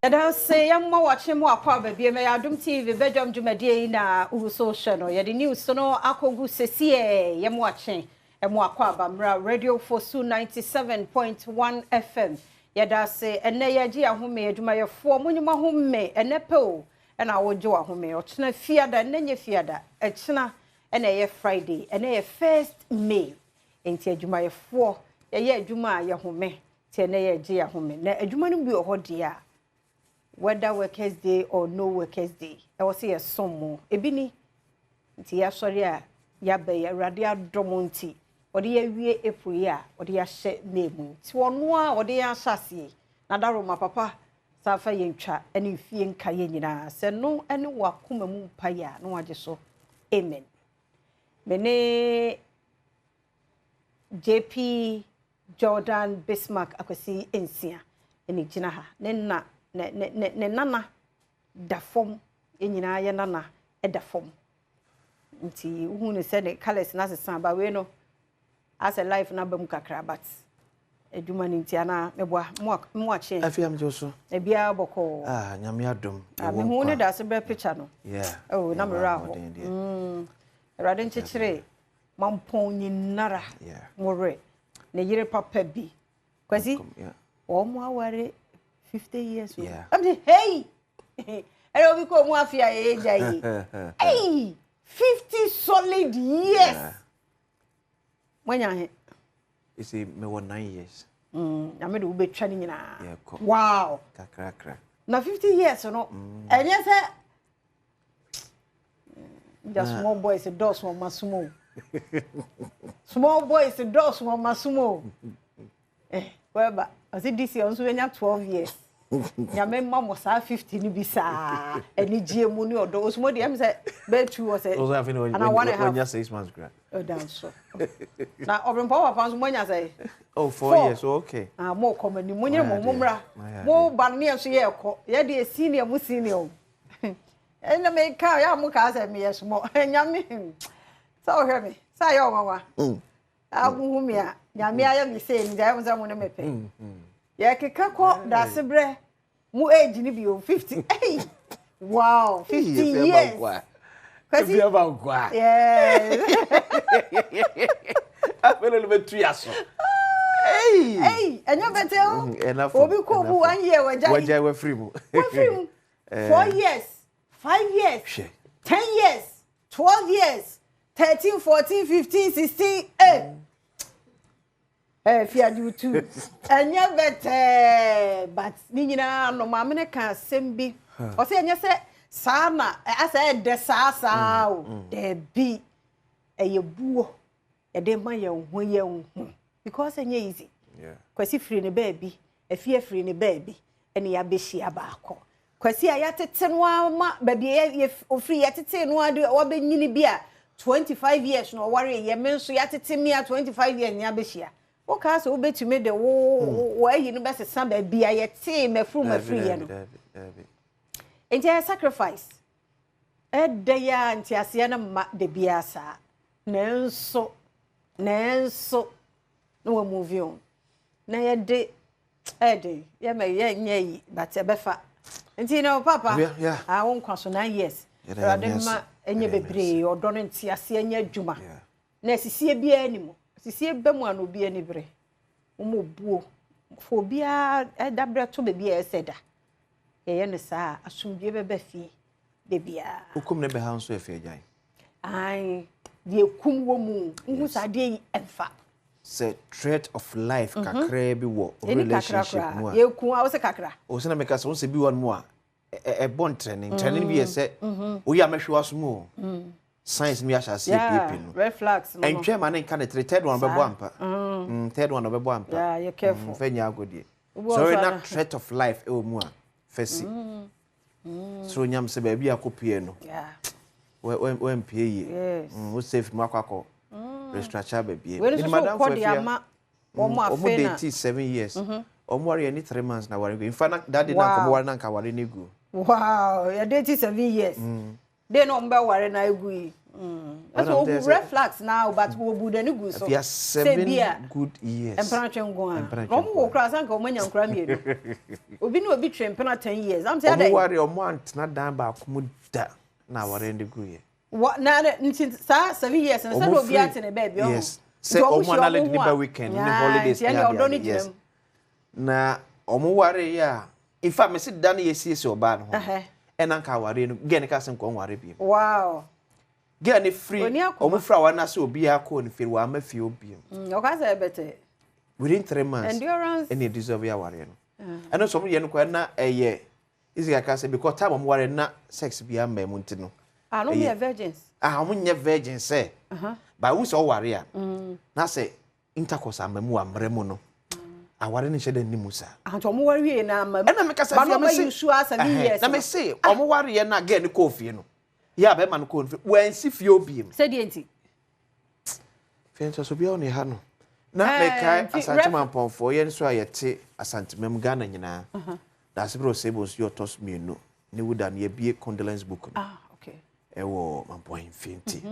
Yada say yamma watching mo akwa baby me Adom TV Badwam Media na social no yada news no akogu sesie yam watching emo akwa bamra radio for 97.1 FM yada say ene yaji ahome aduma yefo munyuma home ene pe o na wojo ahome ochena fiada nenye fiada echena ene ye Friday ene ye 1st May enti aduma yefo ye aduma ye home ti ene ye ji ahome na aduma no bi ohodie whether workers day or no workers day I was say some more ebini nti ya sori a ya be ya rade adomonti odi ya wie April ya odi ya hye name ti wono a odi ya hyase na daro ma papa safa yentwa ene fie nka ye nyina se no ene wakoma mu pa ya no wage so amen mene JP Jordan Bismarck akwasi ensia ene gina ha ne nana da fom enyina ye nana e da fom nti hu ne se ne colors na sesan ba we no as a life na bam kakra but eduma ni nti ana meboa mo ache afiam joso e bia boko nyame adom me hu ne da se be picture no oh na me ra ho rade nchechire mampon nyinara more ne yire papa bi kwasi o mo aware 50 years old. I'm saying, hey! I don't become more afia hey! 50 solid years! When you're you see, me 9 years. I made a bit training in wow! Now 50 years or no? And yes, the small boys a dose one masumo. Small boys a dose one masumo. Whereby I said this year also when you 12 years. Nyame mama sa 50 ni bisa. Eni GM ni odo osmo de am say be two was say. Also having when you 6 months grad. Oh down so. Na obren power pans mo nya say. Oh 4 years okay. Mo come ni mo nyere mo mumra. Mo ban ne so ye ko. Ye de senior mu senior. Ena me ka ya mo ka say me yes mo. Nyame. So hear me. Say yo mama. Agu mi a nyame aya mi say ni da mo za mo ne mepe. Ya keka ko da sebre mu age ni bi o 50. Hey. Wow, 50 years. Kasi you ever gwa. Yeah. I feel a little bit too yaso. Hey, enyo betel. Obi ko bu 1 year waja we free mu. We free mu. 4 years, 5 years, 10 years, 12 years, 13, 14, 15, 16, Fia do too. And you better, but Nina no mamma can send be. Or say, and you say, Sama, I said, the Sasa, there be a ye boo, a de my young, because I'm easy. Because if free in a baby, a fear free in a baby, and ya be she a barco. Because I had to 10 1 baby, if free at 10 1 or be nini beer 25 years, no worry, ye men so yet to me at 25 years, Yabishia. O ka so be to me the wo you know best some be a team me from a free no enti sacrifice e de ya enti ase na ma de biasa nenso no we move on na ye de ye me ye nyai but e befa enti no papa I won kwaso 9 years rade ma enye bebre odo no enti ase enya adwuma na sisie bia animo sisie bemu an obi ani bre umo buo fo bia dabre to be bia eseda ye ne sa asumdie bebe fi de bia ukum ne be ha nso efe agyan ai de kum wo mu nhu sa de emfa say threat of life kakra bi wo relationship mu a ye kum a wo se kakra o se na meka so se bi won mu a e bon training bi ye se o ya mehwe aso mu science mi asha see people no red flags no and chairman in can third one be ampa third one be ampa yeah you careful fenya agodie so na threat of life e o mu a fesi so nyam se ba bia kopie no yeah we mpie yi we safe mu akako restructure ba bia ni madam for dia ma o mu afena 7 years o mu are ni 3 months na ware in fact that day na ko ware na nka ware ni gu wow ya 7 years they no mba ware na egu yi So reflex now but we would any good so. For 7 good years. Emperor Ngwa. Romu wo kra san ka o manya nkra mienu. Obi no obi twem pena 10 years. I'm say that. Worry o month na dan ba ko da na ware ndi guye. What na sa 7 years and say obi ate ne baby o. Yes. Say omo na le ni ba weekend ni holidays yes. Na omo ware ya in fact me sit dan yesi oba no. And anka ware no ge ne ka sem ko ware bi. Wow. Get any free omo fra wa na so obi akọ ni firi wa ma fi obi. O ka say better. Within 3 months. Endurance. And you deserve your ware no. And also ye no kwa na easy ka say because time omo ware na sex bi am mu ntino. Ah no be virgins. Ah omo nye virgin say. But we so ware a. Na say intercourse am mu amre mu no. Aware ni shede ni musa. Ah to omo ware ye na am. Na me ka say fi am say 7 years. Na me say omo ware ye na get ni ko fie no. Ya be man ko nfi wen si fie obi mu. Say the enti. Fie so bia oni ha no. Na me kai asante manponfo ye nso ayete asantemem Ghana nyina. Da sebro sebos yo tos mienu. Ni wuda na ye bie condolence book. Ah, okay. Ewo manpon infinity.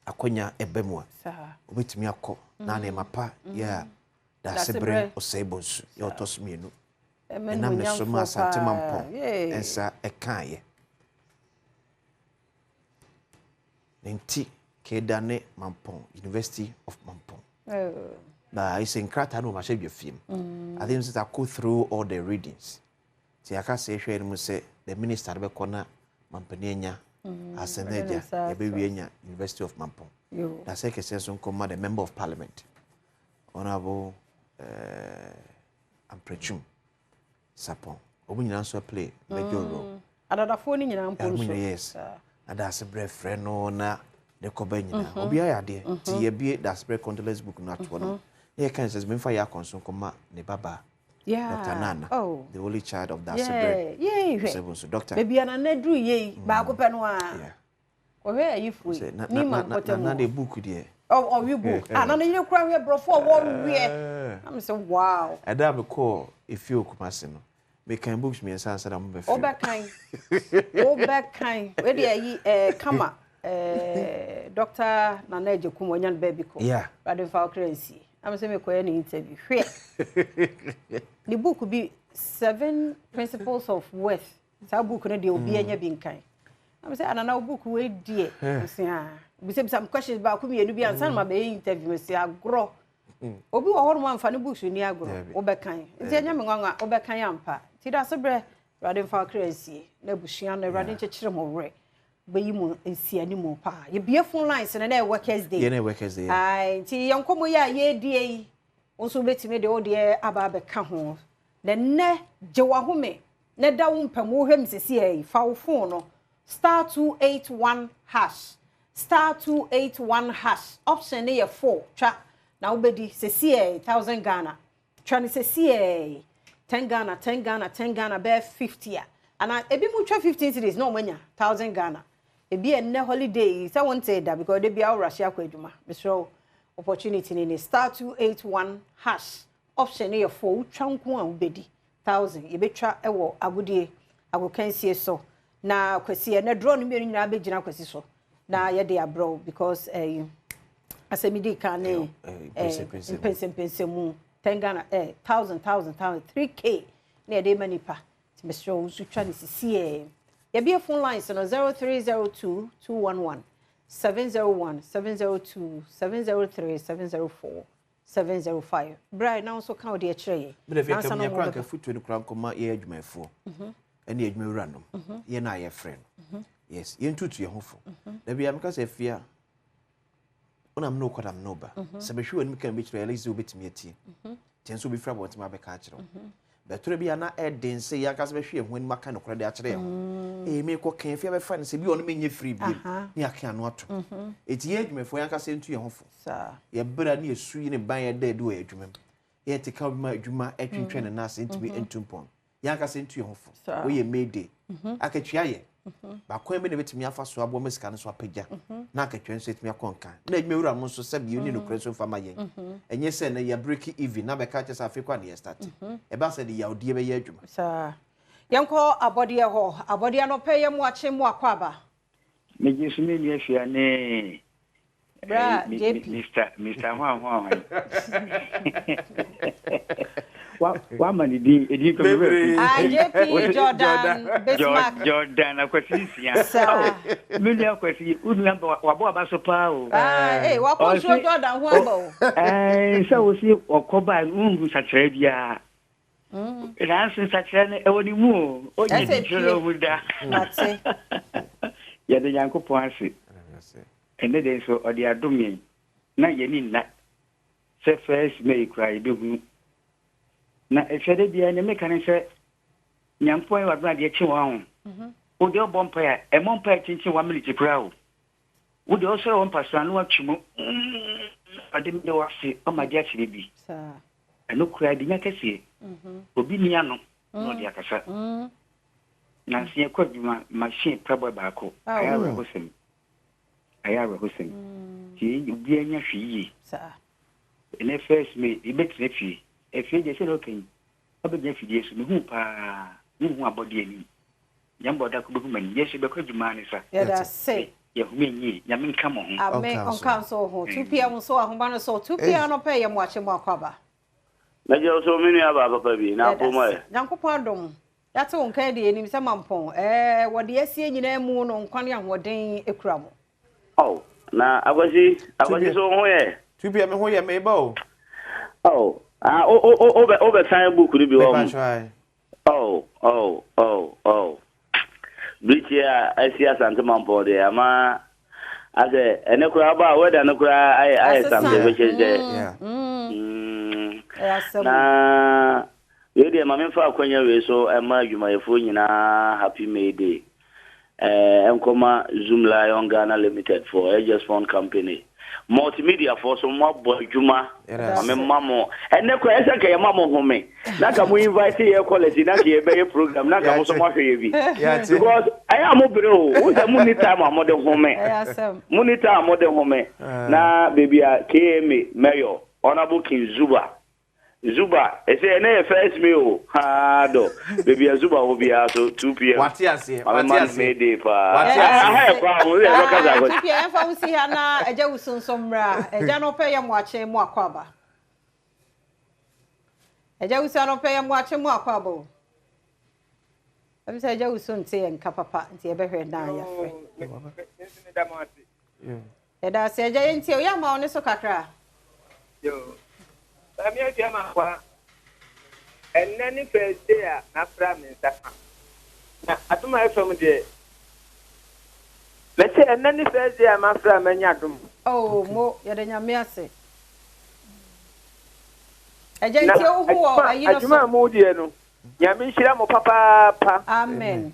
Akonya ebemu a. Sa. Obetimi akọ na na mapa ya da sebre osebos yo tos mienu. Na me so ma asante manpon. Ensa ekan ye. Nti Kedane Mampong, University of Mampong. But I say Krata no mashe be film. I think I go through all the readings. See I can say say the minister be kona Mampenya Aseneja Ebewienya University of Mampong. That's a case on come the member of parliament. Honorable Amprechum Sapon. Obunyina so play major role. Another phone in your yes. And that's a brave friend no na the kobanyina obi ayade ti ye bie that's brave condolence book no atwo no ye kan says me fa ya konso koma ne baba Dr. Nana the only child of that brave so doctor baby ana na dru ye ba ko pe no a o we ayi fu ni man potem na the book there we book na na ye kura we brofo wo we am say wow ada me call if you kumase no me kan books me answer am be o back kind we dey kama Dr. Nana Ejekum onyan baby ko Badwam Media am say me ko any interview hwe the book be 7 principles of wealth sa book no dey obi anya bi nkan am say anana book we die say we say some questions ba ko me enu bi answer ma be interview me say agro obi wo horo man fa ne books ni agro o be kan nti anya me nwanwa o be kan ampa ti da so bre Badwam Media na bushia na rade chechire mo wre be mu ensiani mo pa ye bie phone lines na workers day ye na workers day ai nti yankomo ya ye die yi onso betime de o de aba be ka ho na ne je wa home na da wo mpamo hwem sesi ai fa wo phone no *281# *281# option ne ye 4 twa na wo bedi sesi ai 1000 Ghana twa ne sesi ai 10 Ghana be 50 and ebi mu twa 15 cities no manya 1000 Ghana ebi enne holiday say won say that because they be our Russia kwa adwuma misro opportunity ni *281# option e 4 twa nko an bedi 1000 ye betwa ewo agudie agokansie so na kwasi na draw no me nyina be gina kwasi so na ye dey abroad because asemidi kan e pense mu 10 Ghana 1000 3k na dey manipa misro usu twa ni sisi ye be phone lines no 0302 211 701 702 703 704 705 Brian now so count the chere but if you come here crank foot no crank come ye adwumafo ene adwumawura no ye na ye friend yes ye ntutu ye hofo da bia me ka se fia ona me no kwadam no ba se be hwe oni kan be chere elise obetimi atie tenso be fra bot ma be ka chere betre bia na eden se ya ka se be hwe ehun ma ka no kwade a chere ho me ko kan fia be fa ne se bi ono menye free bi ni aka no ato eti ye adwumafo ya ka se ntu ye hofo sa ye bra ni esu yi ne ban ye da edu adwumam ye te ka ma adwuma atwintwe ne na se ntimi entumpon ya ka se ntu ye hofo wo ye made akatwa ye ba kwan be ne betimi afa so abo mesika ne so apagya na akatwa nso etimi akonka na adwumawura mo nso se bi oni no kure so fama ye enye se na ye break even na be ka chesa afekwa ne start e ba se de ya odie be ye adwuma sa yanko abodie ho abodie no pe ye mu ache mu akwaba Me just me ni afia ne. Bra, JP. Mr. Hwan. Wa mani di ko me. JP Jordan Bismarck. Jordan akwasisia. Me ni akwasi udun wa bo abaso pa o. Wa ko so Jordan ho abo. So we see okoba ungu satre bia. Ransin satre ne ewoni mu o je jiro mu da. Ate. Ya de Yankopon ase. Ene de so odi adom na yeni na se first May cry behu na efede bia ne meka ne se nyampon wa bra de chi wa ho o de obompa ya e mompa chinchin wa miliki kura o wo de o so on pastor no atwumu ade me de wase o ma dia chire bi sa eno kura de nya kese obi nia no no de akasa na sie kwaduma machine prabo ba ko ayawe hosem ayawe hosem ti obi anya hwiyi sa ene first me ibetine fi efi je se lokin obi fi Yesu me hu pa hu abodi ani nyambo da ko behu mani Yesu be kwaduma ni sa ya da se ye hu menyi nyame nka mo ho amen on council ho 2 pm so ahomba no so 2 pm no pay ye mo ache mo akwaba na je so minu aba papa bi na po mo Nyankopon adom yate won kan de enim se mampon wode asie nyina mu no nkwan ahoden ekura mo oh na agwasi so ho ye 2 pm ho ye me ba o oh o sign book ni bi oh Britia Asia Santa Mampo de ama ase ene kura ba weda ne kura ai something which is there na we dey mama fa akwanya we so ema adwumayefo nyina happy May Day enkoma Zoom Lion Ghana Limited for Aegis Fund Company multimedia for so mo bodwuma mamo ene ko ese ka ye mamo home na ka mo invite ye quality na ka ye be program na ka mo so mo hwe bi because I am obere o the money time amode home money time amode home na baby a KM mayor honorable King Zuba ese ene first me o ha do baby Zuba obia so 2 pm watiase May Day pa pa mo le ka za ko 2 pm fa usi ha na eja usunsomra eja no pe ye mo ache mo akwaba eja usi no pe ye mo ache mo akwaba o abi se eja usunte ye nka papa nti e be hwe na ya fe eda se eja yenti o ya ma oni so kakra yo ami afia ma kwa enani first day na fra me saka na atuma efam de lete enani first day ma fra me nya dum oh mo ya de nya me ase agenti o ho ayi no atuma mo de no nya me nhira mo papa amen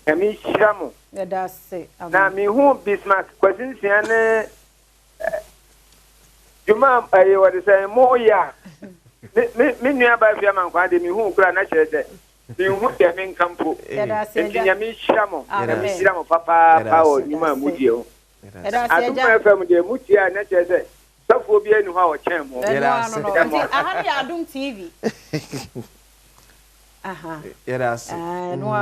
nya me nhira mo ya da se na me hu Bismarck kwasinsia ne Juma ayi wadi say mo ya me nua ba fia man kwa de mi hu kura na kyerese mi hu de men kampo enti mi shiramo mi shiramo papa pa o nyuma mudie o adum fm de mutia na kyerese safo bi enu ha o chen mo ahani Adom TV aha yes no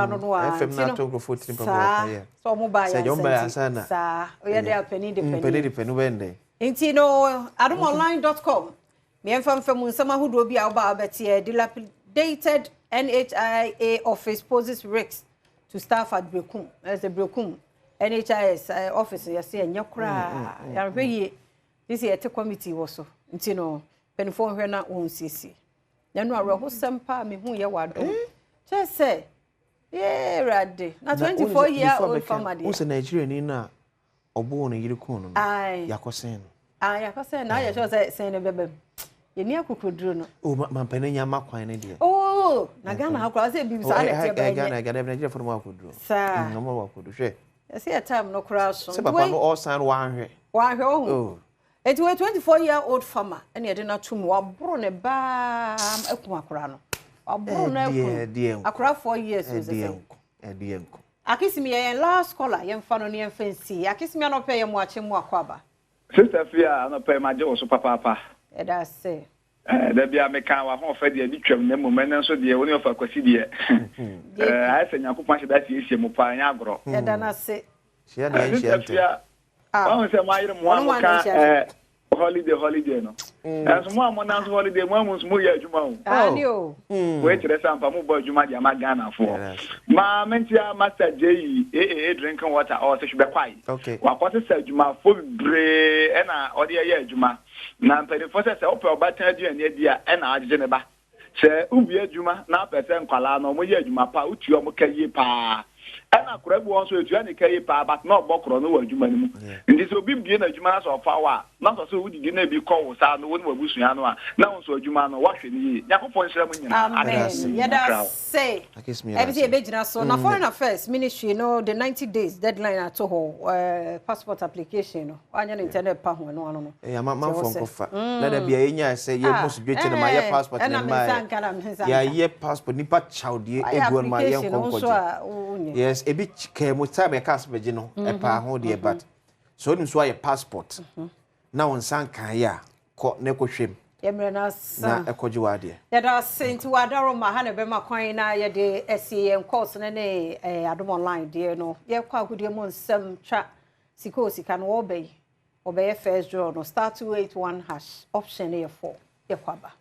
fm na to go 14 papa yeah so mo ba ya sana sa o ya de apeni de peni wende Inti no adomonline.com me enfamfam nsama hodo bi a oba abetie dilapidated NHIA office poses risks to staff at Brekum as a Brekum NHIS office yase anyakura ya hweye this year te committee wo so inti no penfo hwe na onsisi yanu areho sempa me hu ye wado chese rade na 24 year old family who Nigeria ni na obo no yiri kun no yakosen yakosen na ya sho say sen ne bebem ye ni akukuduro no o mampane nya makwan ne de oh na Ghana ha kwa say bi sa na tie ba Ghana Nigeria for mo akuduro no mo akuduro hwe yes ya time no kura so se papa no all sign wan hwe oh it was 24-year-old farmer and ye dey na tum wa bro ne ba ekun akura no wa bro na ekun akura 4 years so say edienko akisimi ye last caller ye mfa no ne ye fancy akisimi no pe ye mo ache mo akwaba sister fia no pe ma je wo so papa e da say da bia me kan wa ho fa de bi twam na moment nso de woni ofa kwasi de ai se Nyankopon hye da tie sie mo pa anya agro e da na say Share na share. I say my mom can holiday no. As mom announce holiday mom was mu ya juma. Anio. Wait to the sampa mu boy juma dia magana for. Ma mentia master J drinking water or say should be quiet. Okay. Wa kwase say juma fo bre e na ode ya juma. Na mpedi fo say ope obatan aduane dia e na agege ne ba. Se ubi adwuma na person kwala no mo ye adwuma pa utuo mo kaye pa ana korabu won so etua ne kaye pa but na obokro no wa adwuma ni mu ndi so bi bie na adwuma na so fa wa na so udidi na bi ko wo sa no woni wabusua no a na won so adwuma no wa hwe ni yakofo nhyira mo nyina amen yeda say everything e be gina so na foreign affairs ministry no the 90 days deadline at ho passport application no anya internet pa ho no no man fo nkofa na da bia enya say ye must dwete na my passport na my ya ye passport nipa chawde egu on my yen konkoje yes ebi kemo time cast beje no e pa ho de but so nim so aye passport na won san kan ya ko ne ko hwem yemre na ekoje wade ya da sent wadaro ma ha ne be ma kwan na ye de SEN course ne Adom online de no ye kwa agudie mo nsem twa sika no obey first draw no star 281 hash option e 4 ye kwaba